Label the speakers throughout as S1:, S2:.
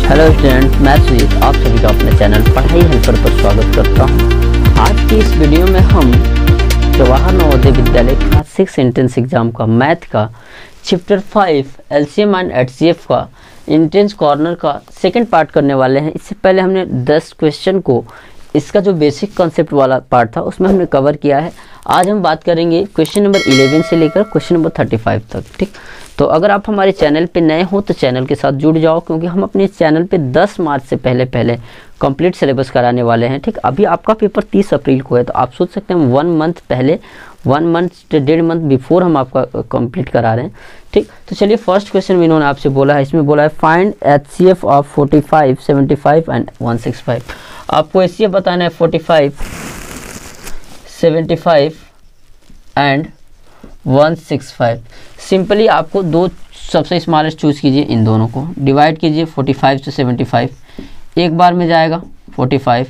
S1: Hello student, मैं सुजीत आप सभी का अपने चैनल पढ़ाई हेल्पर पर स्वागत करता हूं। आज की इस वीडियो में हम Jawahar Navodaya Vidyalaya class 6 entrance exam का मैथ का चैप्टर 5 एलसीएम एंड एचसीएफ का एंट्रेंस कॉर्नर का सेकंड पार्ट करने वाले हैं। इससे पहले हमने 10 क्वेश्चन को इसका जो बेसिक कॉन्सेप्ट वाला पार्ट था उसमें हमने कवर किया है। आज हम बात करेंगे क्वेश्चन नंबर 11 से लेकर क्वेश्चन नंबर 35 तक। ठीक, तो अगर आप हमारे चैनल पे नए हो तो चैनल के साथ जुड़ जाओ, क्योंकि हम अपने चैनल पे 10 मार्च से पहले कंप्लीट सिलेबस कराने वाले हैं। ठीक, अभी आपका पेपर 30 अप्रैल को है, तो आप सोच सकते हैं 1 मंथ पहले, 1 मंथ से 1.5 मंथ बिफोर हम आपका कंप्लीट करा रहे हैं। ठीक, तो चलिए फर्स्ट क्वेश्चन में इन्होंने आपसे बोला है, इसमें बोला है फाइंड एचसीएफ ऑफ 45, 75 एंड 165। आपको एचसीएफ बताना है 45, 75 एंड 165। सिंपली आपको दो सबसे स्मॉलेस्ट चूज़ कीजिए, इन दोनों को डिवाइड कीजिए 45 से 75। एक बार में जाएगा 45,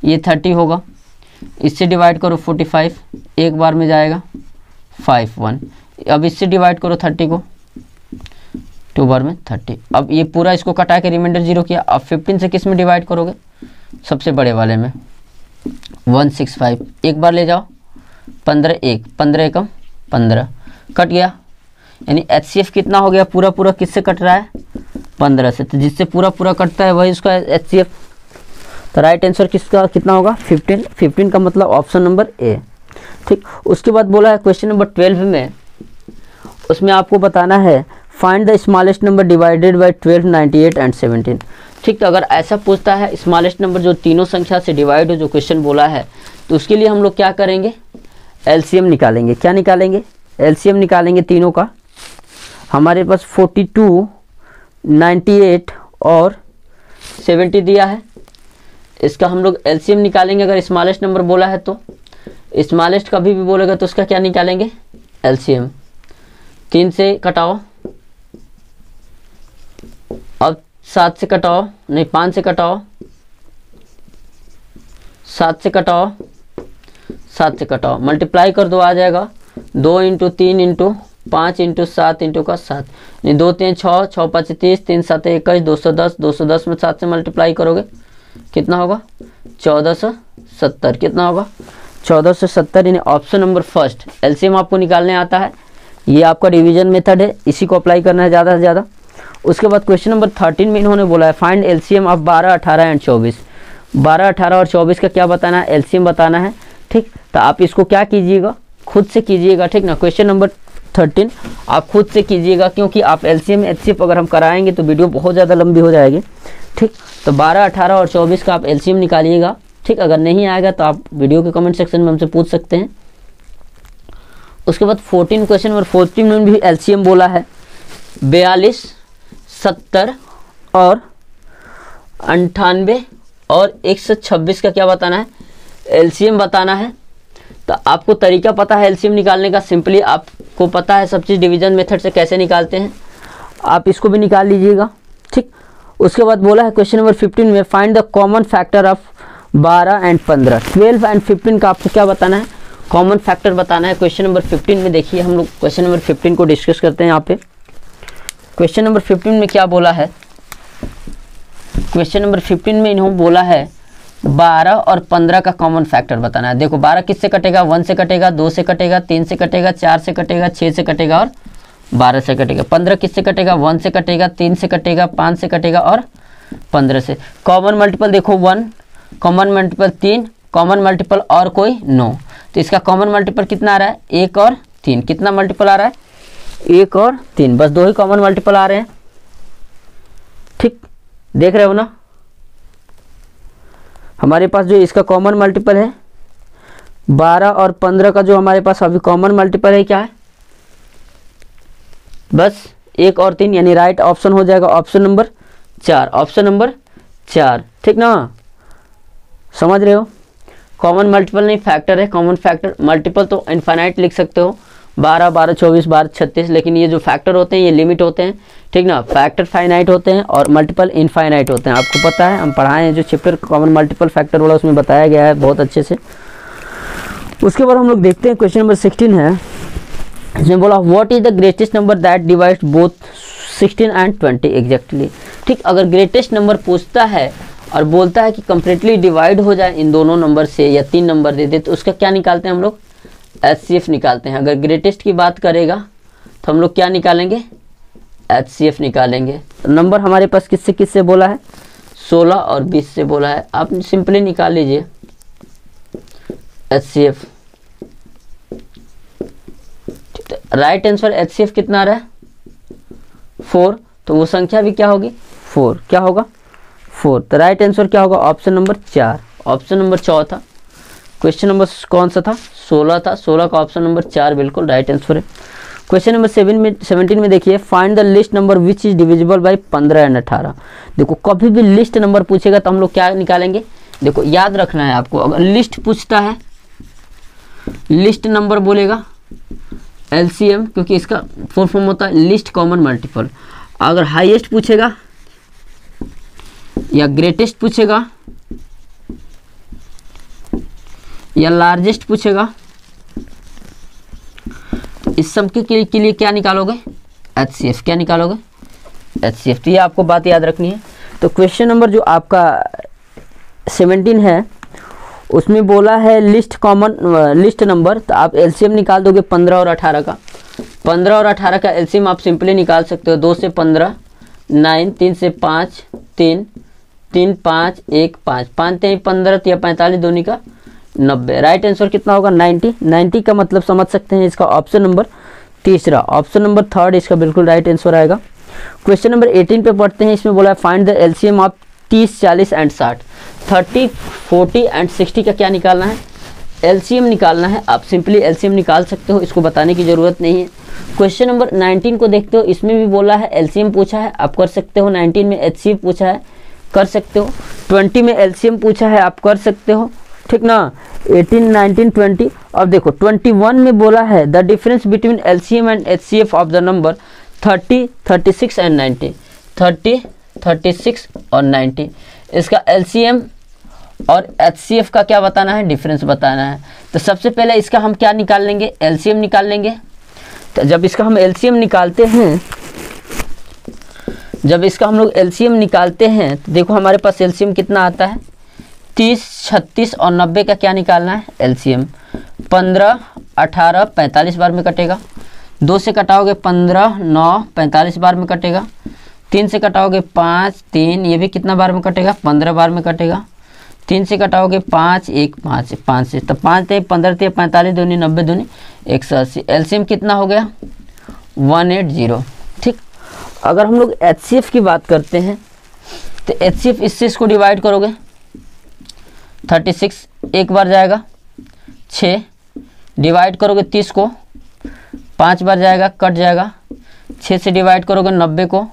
S1: ये 30 होगा, इससे डिवाइड करो 45, एक बार में जाएगा 51। अब इससे डिवाइड करो 30 को, 2 बार में 30। अब ये पूरा इसको कटा के रिमाइंडर 0 किया। अब 15 से किस में डिवाइड करोगे, सबसे बड़े वाले में 165। एक बार ले जाओ 15, 15 एकम 15 कट गया, यानी एचसीएफ कितना हो गया, पूरा पूरा किससे कट रहा है 15 से, तो जिससे पूरा पूरा कटता है वही उसका एचसीएफ। तो राइट आंसर किसका कितना होगा 15। 15 का मतलब ऑप्शन नंबर ए। ठीक, उसके बाद बोला है क्वेश्चन नंबर 12 में, उसमें आपको बताना है find the smallest number divided by 12, 98 and 17। ठीक, तो अगर ऐसा पूछता है स्मॉलेस्ट नंबर जो तीनों संख्या से डिवाइड हो, जो क्वेश्चन बोला है, तो उसके लिए हम लोग क्या करेंगे, एलसीएम निकालेंगे। क्या निकालेंगे, एलसीएम निकालेंगे तीनों का। हमारे पास 42, 98 और 70 दिया है, इसका हम लोग एलसीएम निकालेंगे। अगर स्मॉलेस्ट नंबर बोला है तो स्मॉलेस्ट कभी भी बोलेगा तो उसका क्या निकालेंगे, एलसीएम। 3 से कटाओ, अब 7 से कटाओ, नहीं 5 से कटाओ, 7 से कटाओ, 7 से कटाओ, मल्टीप्लाई कर दो, आ जाएगा 2 × 3 × 5 × 7 × का 7, नहीं 2 3 6, 6 5 30, 3 7 21, 210। 210 में 7 से मल्टीप्लाई करोगे कितना होगा 1470। कितना होगा 1470, यानी ऑप्शन नंबर फर्स्ट। एलसीएम आपको निकालने आता है, ये आपका डिवीजन मेथड है, इसी को अप्लाई करना है ज़्यादा से ज़्यादा। उसके बाद क्वेश्चन नंबर 13 में इन्होंने बोला है फाइंड एलसीएम ऑफ 12, 18 एंड 24। 12, 18 और 24 का क्या बताना है, एलसीएम बताना है। ठीक, तो आप इसको क्या कीजिएगा, खुद से कीजिएगा। ठीक ना, क्वेश्चन नंबर 13 आप खुद से कीजिएगा, क्योंकि आप एलसीएम एचसीएफ अगर हम कराएंगे तो वीडियो बहुत ज़्यादा लंबी हो जाएगी। ठीक, तो 12, 18 और 24 का आप एलसीएम निकालिएगा। ठीक, अगर नहीं आएगा तो आप वीडियो के कमेंट सेक्शन में हमसे पूछ सकते हैं। उसके बाद 14 क्वेश्चन नंबर 14 में भी एलसीएम बोला है 42, 70 और 98 और 126 का क्या बताना है, एलसीएम बताना है। तो आपको तरीका पता है एलसीएम निकालने का, सिंपली आपको पता है सब चीज़ डिवीजन मेथड से कैसे निकालते हैं, आप इसको भी निकाल लीजिएगा। ठीक, उसके बाद बोला है क्वेश्चन नंबर 15 में find the common factor of 12 and 15। 12 and 15 का आपको क्या बताना है, कॉमन फैक्टर बताना है। क्वेश्चन नंबर 15 में देखिए, हम लोग क्वेश्चन नंबर 15 को डिस्कस करते हैं। यहाँ पे क्वेश्चन नंबर 15 में क्या बोला है, क्वेश्चन नंबर 15 में इन्होंने बोला है 12 और 15 का कॉमन फैक्टर बताना है। देखो 12 किससे कटेगा, 1 से कटेगा, 2 से कटेगा, 3 से कटेगा, 4 से कटेगा, 6 से कटेगा और 12 से कटेगा। 15 किससे कटेगा, 1 से कटेगा, 3 से कटेगा, 5 से कटेगा और 15 से। कॉमन मल्टीपल देखो 1, कॉमन मल्टीपल 3, कॉमन मल्टीपल और कोई 9, तो इसका कॉमन मल्टीपल कितना आ रहा है, 1 और 3। कितना मल्टीपल आ रहा है, 1 और 3, बस 2 ही कॉमन मल्टीपल आ रहे हैं। ठीक, देख रहे हो ना, हमारे पास जो इसका कॉमन मल्टीपल है 12 और 15 का जो हमारे पास अभी कॉमन मल्टीपल है क्या है, बस 1 और 3, यानी राइट ऑप्शन हो जाएगा ऑप्शन नंबर 4। ऑप्शन नंबर 4, ठीक ना, समझ रहे हो। कॉमन मल्टीपल नहीं फैक्टर है, कॉमन फैक्टर मल्टीपल तो इनफाइनाइट लिख सकते हो, 12, 12, 24, 12, 36, लेकिन ये जो फैक्टर होते हैं ये लिमिट होते हैं। ठीक ना, फैक्टर फाइनाइट होते हैं और मल्टीपल इनफाइनाइट होते हैं। आपको पता है, हम पढ़ाए हैं जो चैप्टर कॉमन मल्टीपल फैक्टर वाला, उसमें बताया गया है बहुत अच्छे से। उसके बाद हम लोग देखते हैं क्वेश्चन नंबर 16 है इसमें बोला what is the greatest number that divides both 16 and 20 exactly. ठीक, अगर ग्रेटेस्ट नंबर पूछता है और बोलता है कि कंप्लीटली डिवाइड हो जाए इन दोनों नंबर से या 3 नंबर दे दे, तो उसका क्या निकालते हैं हम लोग? HCF निकालते हैं। अगर ग्रेटेस्ट की बात करेगा तो हम लोग क्या निकालेंगे? HCF निकालेंगे। नंबर हमारे पास किससे किससे बोला है? 16 और 20 से बोला है। आप सिंपली निकाल लीजिए HCF। राइट आंसर HCF कितना आ रहा है? 4। तो वो संख्या भी क्या होगी? 4। क्या होगा? 4। तो राइट आंसर क्या होगा? Option number 4। ऑप्शन नंबर 4 था। क्वेश्चन नंबर कौन सा था? 16 था। 16 का ऑप्शन नंबर 4 बिल्कुल राइट आंसर है। क्वेश्चन नंबर 17 में देखिए, find the list number which is divisible by 15 and 18। देखो कभी भी लिस्ट नंबर पूछेगा तो हम लोग क्या निकालेंगे? देखो याद रखना है आपको, अगर लिस्ट पूछता है, लिस्ट नंबर बोलेगा LCM, क्योंकि इसका फुल फॉर्म होता है लिस्ट कॉमन मल्टीपल। अगर हाईएस्ट पूछेगा या ग्रेटेस्ट पूछेगा या लार्जेस्ट पूछेगा, तो इस सब के लिए क्या निकालोगे? HCF। क्या निकालोगे? HCF। तो ये आपको बात याद रखनी है। तो क्वेश्चन नंबर जो आपका 17 है उसमें बोला है लिस्ट नंबर, तो आप LCM निकाल दोगे 15 और 18 का। 15 और 18 का LCM आप सिंपली निकाल सकते हो। 2 से 15 9, 3 से 5 3, 3 5 1 5, 5 3 15 या 45 दोनों का 90। राइट आंसर कितना होगा? 90। 90 का मतलब समझ सकते हैं इसका ऑप्शन नंबर तीसरा, ऑप्शन नंबर 3 इसका बिल्कुल राइट आंसर आएगा। क्वेश्चन नंबर 18 पे पढ़ते हैं। इसमें बोला है find the LCM of 30 40 and 60। 30 40 and 60 का क्या निकालना है? LCM निकालना है। आप सिंपली LCM निकाल सकते हो, इसको बताने की ज़रूरत नहीं है। क्वेश्चन नंबर 19 को देखते हो, इसमें भी बोला है LCM पूछा है, आप कर सकते हो। 19 में HCF पूछा है, कर सकते हो। 20 में LCM पूछा है, आप कर सकते हो। ठीक ना? 18 19 20। अब देखो 21 में बोला है the difference between LCM and HCF of the number 30 36 and 90। 30 36 और 90, इसका LCM और HCF का क्या बताना है? डिफरेंस बताना है। तो सबसे पहले इसका हम क्या निकाल लेंगे? LCM निकाल लेंगे। तो जब इसका हम LCM निकालते हैं, जब इसका हम लोग LCM निकालते हैं तो देखो हमारे पास LCM कितना आता है? 30 36 और 90 का क्या निकालना है? LCM। 15 18 45 बार में कटेगा। 2 से कटाओगे 15 9 45 बार में कटेगा। 3 से कटाओगे 5 3, ये भी कितना बार में कटेगा? 15 बार में कटेगा। 3 से कटाओगे 5 1 5 5 से, तो 5 3 15 3 45 दूनी 90 दूनी 180। LCM कितना हो गया? 180। ठीक, अगर हम लोग HCF की बात करते हैं तो HCF इससे इसको डिवाइड करोगे 36 एक बार जाएगा, 6 डिवाइड करोगे 30 को 5 बार जाएगा, कट जाएगा। 6 से डिवाइड करोगे 90 को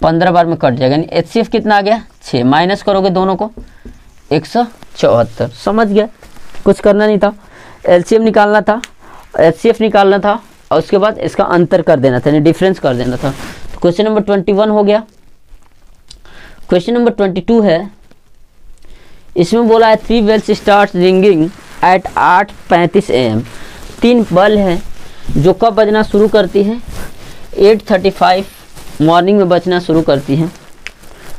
S1: 15 बार में कट जाएगा। यानी HCF कितना आ गया? 6। माइनस करोगे दोनों को 174। समझ गया? कुछ करना नहीं था, LCM निकालना था, HCF निकालना था और उसके बाद इसका अंतर कर देना था, यानी डिफरेंस कर देना था। तो क्वेश्चन नंबर 21 हो गया। क्वेश्चन नंबर 22 है। इसमें बोला है 3 bells start ringing at 8:35 AM। 3 बल हैं जो कब बजना शुरू करती हैं? 8:35 मॉर्निंग में बजना शुरू करती हैं।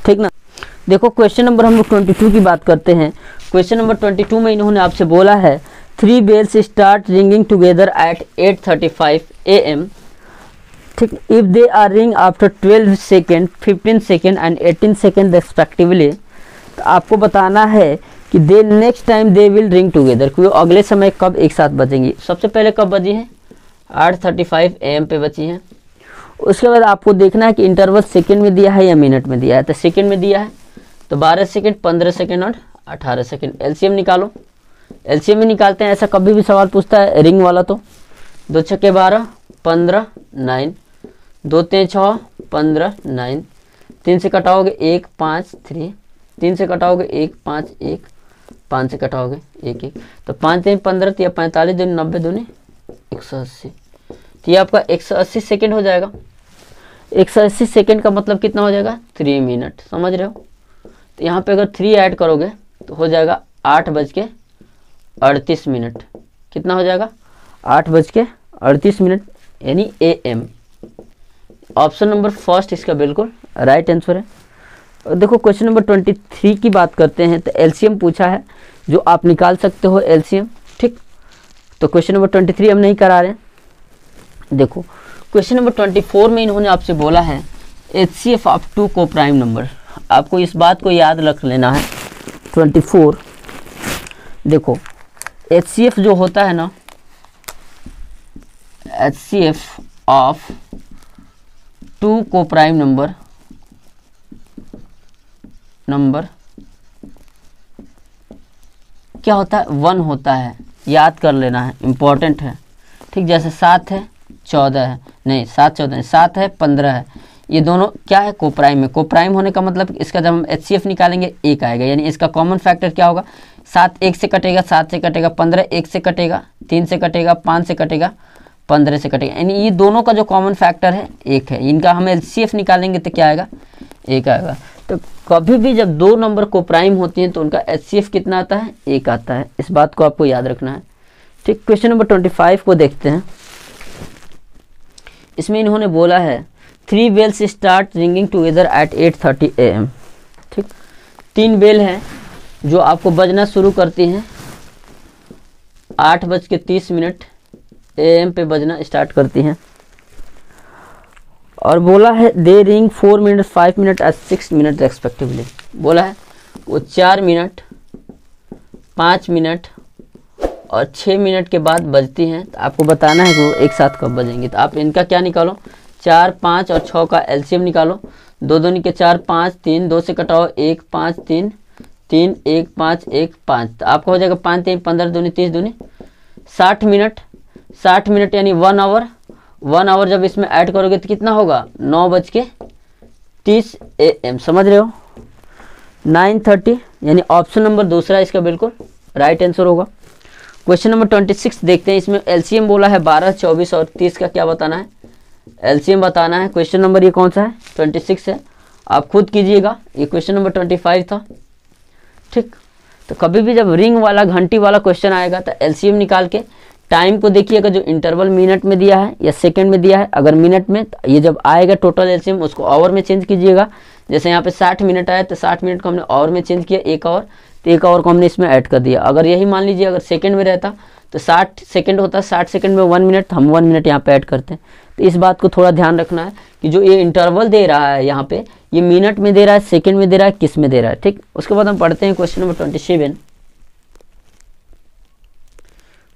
S1: ठीक ना? देखो क्वेश्चन नंबर हम लोग 22 की बात करते हैं। क्वेश्चन नंबर 22 में इन्होंने आपसे बोला है 3 bells start ringing together at 8:35 AM। ठीक, if they are ring after 12 second 15 second and 18 second respectively. तो आपको बताना है कि they next time they will ring together, क्योंकि अगले समय कब एक साथ बजेंगी। सबसे पहले कब बजी है? 8:35 AM पे बची हैं। उसके बाद आपको देखना है कि इंटरवल सेकंड में दिया है या मिनट में दिया है। तो सेकंड में दिया है तो 12 सेकंड 15 सेकंड और 18 सेकंड। LCM निकालो। LCM में निकालते हैं, ऐसा कभी भी सवाल पूछता है रिंग वाला तो 2 छक्के 12 15 9, 2 3 6 15 9, 3 से कटाओगे 1 5 3, 3 से कटाओगे 1 5 1, 5 से कटाओगे 1 1, तो 5 3 15 या 45 दूनी 90 दूनी 180। तो ये आपका 180 सेकेंड हो जाएगा। 180 सेकेंड का मतलब कितना हो जाएगा? 3 मिनट। समझ रहे हो? तो यहाँ पे अगर 3 ऐड करोगे तो हो जाएगा 8:38। कितना हो जाएगा? 8:38। यानी AM। ऑप्शन नंबर फर्स्ट इसका बिल्कुल राइट आंसर है। देखो क्वेश्चन नंबर 23 की बात करते हैं, तो LCM पूछा है जो आप निकाल सकते हो LCM, ठीक। तो क्वेश्चन नंबर 23 हम नहीं करा रहे हैं। देखो क्वेश्चन नंबर 24 में इन्होंने आपसे बोला है HCF ऑफ 2 को प्राइम नंबर। आपको इस बात को याद रख लेना है। 24 देखो HCF जो होता है ना, HCF ऑफ 2 को प्राइम नंबर क्या होता है, 1 होता है। याद कर लेना है, इम्पोर्टेंट है, ठीक। जैसे 7 है 14 है, नहीं 7 14 नहीं, 7 है 15 है, ये दोनों क्या है, कोप्राइम में। कोप्राइम होने का मतलब इसका जब हम HCF निकालेंगे 1 आएगा, यानी इसका कॉमन फैक्टर क्या होगा, 7 1 से कटेगा, 7 से कटेगा, 15 1 से कटेगा, 3 से कटेगा, 5 से कटेगा, 15 से कटेगा, यानी ये दोनों का जो कॉमन फैक्टर है 1 है। इनका हम LCF निकालेंगे तो क्या आएगा, 1 आएगा। तो कभी भी जब दो नंबर कोप्राइम होती हैं तो उनका HCF कितना आता है, 1 आता है। इस बात को आपको याद रखना है, ठीक। क्वेश्चन नंबर 25 को देखते हैं। इसमें इन्होंने बोला है 3 bells start ringing together at 8:30 AM, ठीक। 3 बेल हैं जो आपको बजना शुरू करती हैं 8:30 AM पे बजना स्टार्ट करती हैं, और बोला है दे रिंग 4 मिनट 5 मिनट और 6 मिनट रेस्पेक्टिवली। बोला है वो 4 मिनट 5 मिनट और 6 मिनट के बाद बजती हैं। तो आपको बताना है कि वो एक साथ कब बजेंगे। तो आप इनका क्या निकालो, 4 5 और 6 का LCM निकालो। 2 दूनी के 4 5 3, 2 से कटाओ 1 5 3 3 1 5 1 5, तो आपका हो जाएगा 5 3 15 दूनी 30 दूनी 60 मिनट। 60 मिनट यानी 1 आवर। 1 आवर जब इसमें ऐड करोगे तो कितना होगा, 9:30 AM, समझ रहे हो। 9:30 यानी ऑप्शन नंबर दूसरा इसका बिल्कुल राइट आंसर होगा। क्वेश्चन नंबर 26 देखते हैं। इसमें LCM बोला है 12 24 और 30 का क्या बताना है, LCM बताना है। क्वेश्चन नंबर ये कौन सा है, 26 है। आप खुद कीजिएगा, ये क्वेश्चन नंबर 25 था, ठीक। तो कभी भी जब रिंग वाला घंटी वाला क्वेश्चन आएगा तो LCM निकाल के टाइम को देखिएगा, जो इंटरवल मिनट में दिया है या सेकंड में दिया है। अगर मिनट में, तो ये जब आएगा टोटल LCM उसको आवर में चेंज कीजिएगा। जैसे यहाँ पे 60 मिनट आया तो 60 मिनट को हमने आवर में चेंज किया, 1 आवर, तो 1 आवर को हमने इसमें ऐड कर दिया। अगर यही मान लीजिए अगर सेकंड में रहता तो 60 सेकंड होता, 60 सेकंड में 1 मिनट, हम 1 मिनट यहाँ पे ऐड करते हैं। तो इस बात को थोड़ा ध्यान रखना है कि जो ये इंटरवल दे रहा है यहाँ पे, ये मिनट में दे रहा है, सेकंड में दे रहा है, किस में दे रहा है, ठीक। उसके बाद हम पढ़ते हैं क्वेश्चन नंबर 27।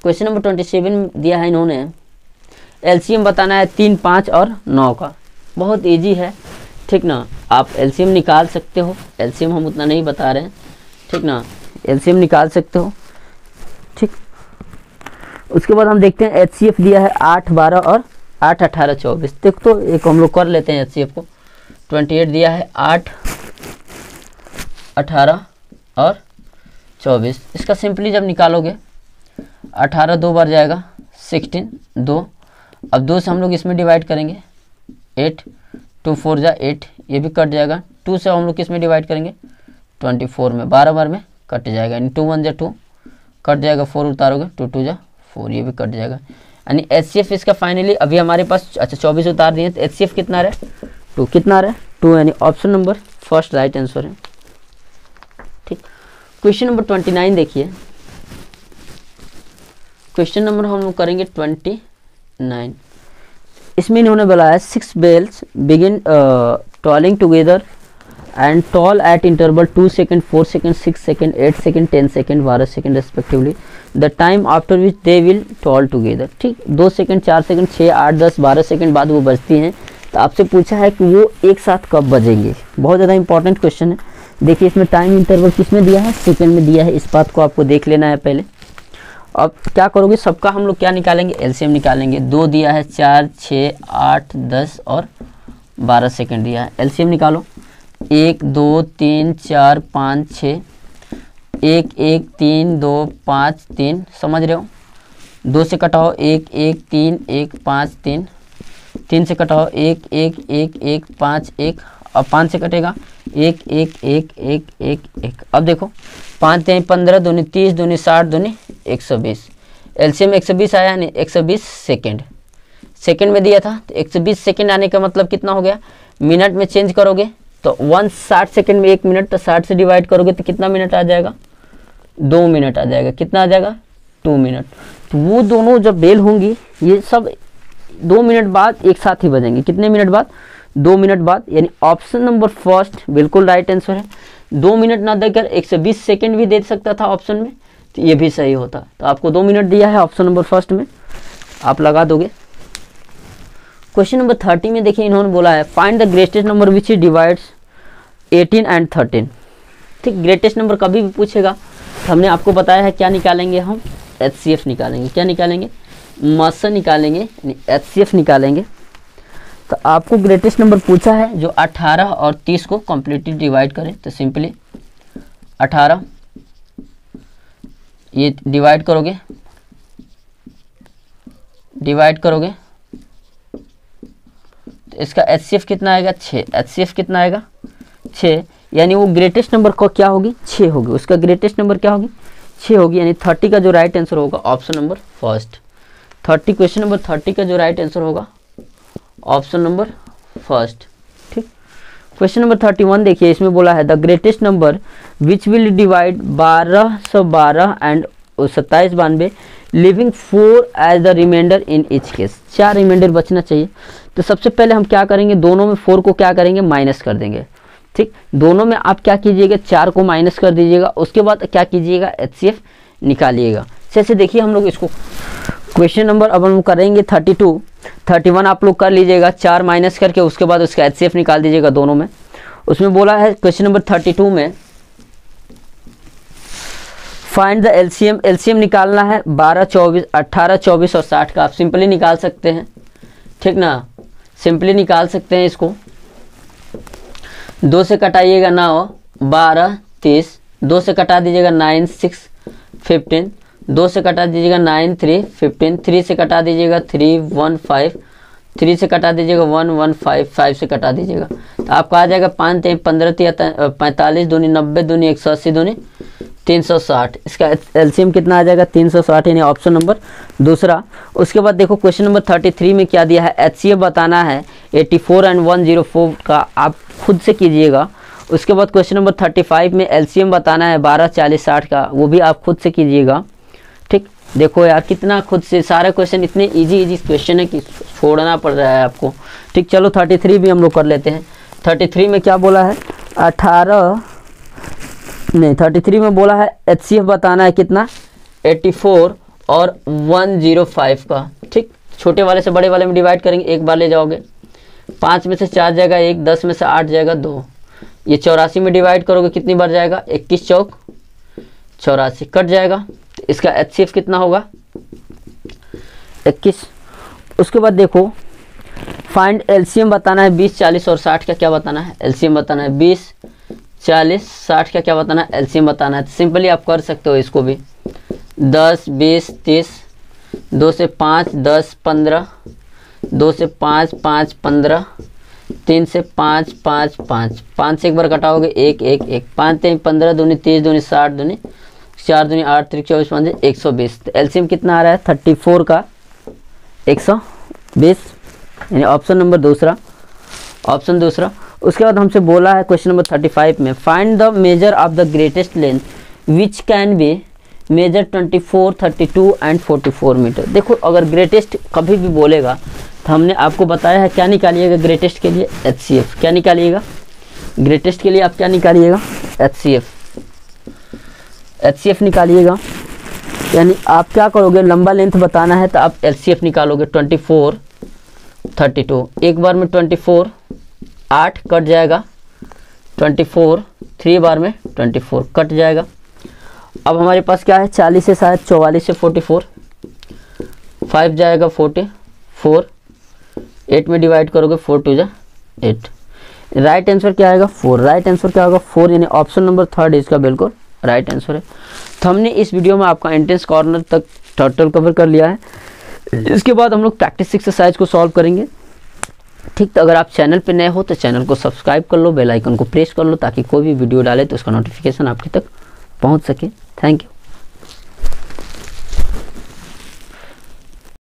S1: क्वेश्चन नंबर 27 दिया है इन्होंने, LCM बताना है 3 5 और 9 का। बहुत इजी है, ठीक ना। आप LCM निकाल सकते हो, LCM हम उतना नहीं बता रहे हैं, ठीक ना। LCM निकाल सकते हो, ठीक। उसके बाद हम देखते हैं HCF दिया है 8 12 और 8 18 24। देख तो एक हम लोग कर लेते हैं HCF को। 28 दिया है 8 18 और 24। इसका सिंपली जब निकालोगे 18 2 बार जाएगा 16 2। अब 2 से हम लोग इसमें डिवाइड करेंगे 8 2 4 जा 8, ये भी कट जाएगा। 2 से हम लोग किस में डिवाइड करेंगे 24 में, 12 बार में कट जाएगा, यानी 2 1 जा 2 कट जाएगा, 4 उतारोगे 2 2 जा 4, ये भी कट जाएगा। यानी HCF इसका फाइनली अभी हमारे पास, अच्छा 24 उतार दिए तो HCF कितना रहे 2, कितना रहे 2, यानी option number first right answer है, ठीक। क्वेश्चन नंबर 29 देखिए। क्वेश्चन नंबर हम लोग करेंगे 29। इसमें इन्होंने बोला है 6 bells begin tolling together and toll at interval 2 second 4 second 6 second 8 second 10 second 12 second respectively. The time after which they will toll together, ठीक। 2 सेकेंड 4 सेकेंड 6 8 10 12 सेकेंड बाद वो बजती हैं। तो आपसे पूछा है कि वो एक साथ कब बजेंगे। बहुत ज़्यादा इंपॉर्टेंट क्वेश्चन है। देखिए इसमें टाइम इंटरवल किस में दिया है, सेकेंड में दिया है। इस बात को आपको देख लेना है पहले। अब क्या करोगे, सबका हम लोग क्या निकालेंगे, LCM निकालेंगे। 2 दिया है 4 6 8 10 और 12 सेकेंड दिया है। LCM निकालो। 1 2 3 4 5 6 1 1 3 2 5 3, समझ रहे हो। 2 से कटाओ 1 1 3 1 5 3, 3 से कटाओ 1 1 1 1 5 1, अब 5 से कटेगा 1 1 1 1 1 1। अब देखो 5 3 15 दूनी 30 दूनी 60 दूनी 120। LCM 120 आया, यानी 120 सेकेंड। सेकंड में दिया था, तो 120 सेकंड आने का मतलब कितना हो गया, मिनट में चेंज करोगे तो 160 सेकंड में 1 मिनट, तो 60 से डिवाइड करोगे तो कितना मिनट आ जाएगा, 2 मिनट आ जाएगा। कितना आ जाएगा, 2 मिनट। तो वो दोनों जब बेल होंगी ये सब 2 मिनट बाद एक साथ ही बजेंगे। कितने मिनट बाद, 2 मिनट बाद, यानी ऑप्शन नंबर फर्स्ट बिल्कुल राइट आंसर है। 2 मिनट ना देकर 120 सेकंड भी दे सकता था ऑप्शन में, तो ये भी सही होता। तो आपको 2 मिनट दिया है ऑप्शन नंबर फर्स्ट में, आप लगा दोगे। क्वेश्चन नंबर 30 में देखिए इन्होंने बोला है find the greatest number which divides 18 and 13। ठीक, ग्रेटेस्ट नंबर कभी भी पूछेगा तो हमने आपको बताया है क्या निकालेंगे, हम HCF निकालेंगे। क्या निकालेंगे, मसा निकालेंगे, यानी HCF निकालेंगे। तो आपको ग्रेटेस्ट नंबर पूछा है जो 18 और 30 को कम्प्लीटली डिवाइड करें, तो सिंपली 18 ये डिवाइड करोगे तो इसका HCF कितना आएगा, 6। HCF कितना आएगा, 6, यानी वो ग्रेटेस्ट नंबर को क्या होगी, 6 होगी। उसका ग्रेटेस्ट नंबर क्या होगी, 6 होगी। यानी 30 का जो राइट आंसर होगा option number first. 30 question number 30 का जो राइट आंसर होगा ऑप्शन नंबर फर्स्ट। ठीक, क्वेश्चन नंबर 31 देखिए, इसमें बोला है the greatest number which will divide 1212 and 2792 leaving 4 as the remainder in each case. 4 remainder बचना चाहिए। तो सबसे पहले हम क्या करेंगे, दोनों में 4 को क्या करेंगे, माइनस कर देंगे। ठीक, दोनों में आप क्या कीजिएगा, 4 को माइनस कर दीजिएगा। उसके बाद क्या कीजिएगा, HCF निकालिएगा। जैसे देखिए हम लोग इसको क्वेश्चन नंबर अब हम करेंगे 32, 31 आप लोग कर लीजिएगा, 4 माइनस करके उसके बाद उसका HCF निकाल दीजिएगा दोनों में। उसमें बोला है क्वेश्चन नंबर 32 में फाइंड द LCM। LCM निकालना है 12, 24, 18, 24 और 60 का। आप सिंपली निकाल सकते हैं, ठीक ना, सिंपली निकाल सकते हैं इसको। 2 से कटाइएगा 9, 12, 30, 2 से कटा दीजिएगा 9, 6, 15, 2 से कटा दीजिएगा 9, 3, 15, 3 से कटा दीजिएगा 3, 1, 5, 3 से कटा दीजिएगा 1, 1, 5, 5 से कटा दीजिएगा तो आपका आ जाएगा 5, 3, 15, 45, दूनी 90, दूनी 180, दूनी 360। इसका LCM कितना आ जाएगा, 360, यानी ऑप्शन नंबर दूसरा। उसके बाद देखो क्वेश्चन नंबर 33 में क्या दिया है, HCF बताना है 84 एंड 104 का, आप खुद से कीजिएगा। उसके बाद क्वेश्चन नंबर 35 में LCM बताना है 12, 40, 60 का, वो भी आप खुद से कीजिएगा। ठीक, देखो यार कितना खुद से, सारे क्वेश्चन इतने इजी क्वेश्चन है कि छोड़ना पड़ रहा है आपको। ठीक, चलो 33 भी हम लोग कर लेते हैं। 33 में क्या बोला है, 33 में बोला है HCF बताना है कितना, 84 और 105 का। ठीक, छोटे वाले से बड़े वाले में डिवाइड करेंगे, एक बार ले जाओगे, 5 में से 4 जाएगा 1, 10 में से 8 जाएगा 2, ये 84 में डिवाइड करोगे कितनी बार जाएगा, 21 चौक 84, कट जाएगा। तो इसका HCF कितना होगा, 21। उसके बाद देखो फाइंड LCM बताना है 20, 40 और 60 का। क्या बताना है, LCM बताना है 20, 40, 60 का क्या बताना है, LCM बताना है। सिंपली आप कर सकते हो इसको भी, 10, 20, 30, 2 से 5, 10, 15, 2 से 5, 5, 15, 3 से 5, 5, 5, 5 से एक बार कटाओगे 1, 1, 1, 5, 3, 15, दूनी 30, दूनी 60, दूनी 4, दूनी 8, 3, 24, 5, 120। तो LCM कितना आ रहा है, 34 का 120, यानी ऑप्शन नंबर दूसरा, ऑप्शन दूसरा। उसके बाद हमसे बोला है क्वेश्चन नंबर 35 में find the measure of the greatest length which can be measure 24, 32 and 44 metre. देखो अगर ग्रेटेस्ट कभी भी बोलेगा तो हमने आपको बताया है क्या निकालिएगा ग्रेटेस्ट के लिए, HCF। क्या निकालिएगा ग्रेटेस्ट के लिए, आप क्या निकालिएगा, HCF निकालिएगा। यानी आप क्या करोगे, लंबा लेंथ बताना है तो आप LCF निकालोगे 24, 32, एक बार में 24, 8 कट जाएगा, 24, 3 बार में 24 कट जाएगा। अब हमारे पास क्या है, 40 से शायद 44 से 44, 5 जाएगा 44, 8 में डिवाइड करोगे 4 2 जा 8। राइट आंसर क्या आएगा, 4। राइट आंसर क्या होगा, 4, यानी ऑप्शन नंबर थर्ड इसका बिल्कुल राइट आंसर है। तो हमने इस वीडियो में आपका एंट्रेंस कॉर्नर तक टोटल कवर कर लिया है। इसके बाद हम लोग प्रैक्टिस एक्सरसाइज को सॉल्व करेंगे। ठीक, तो अगर आप चैनल पे नए हो तो चैनल को सब्सक्राइब कर लो, बेल आइकन को प्रेस कर लो ताकि कोई भी वीडियो डाले तो उसका नोटिफिकेशन आपके तक पहुंच सके। Thank you.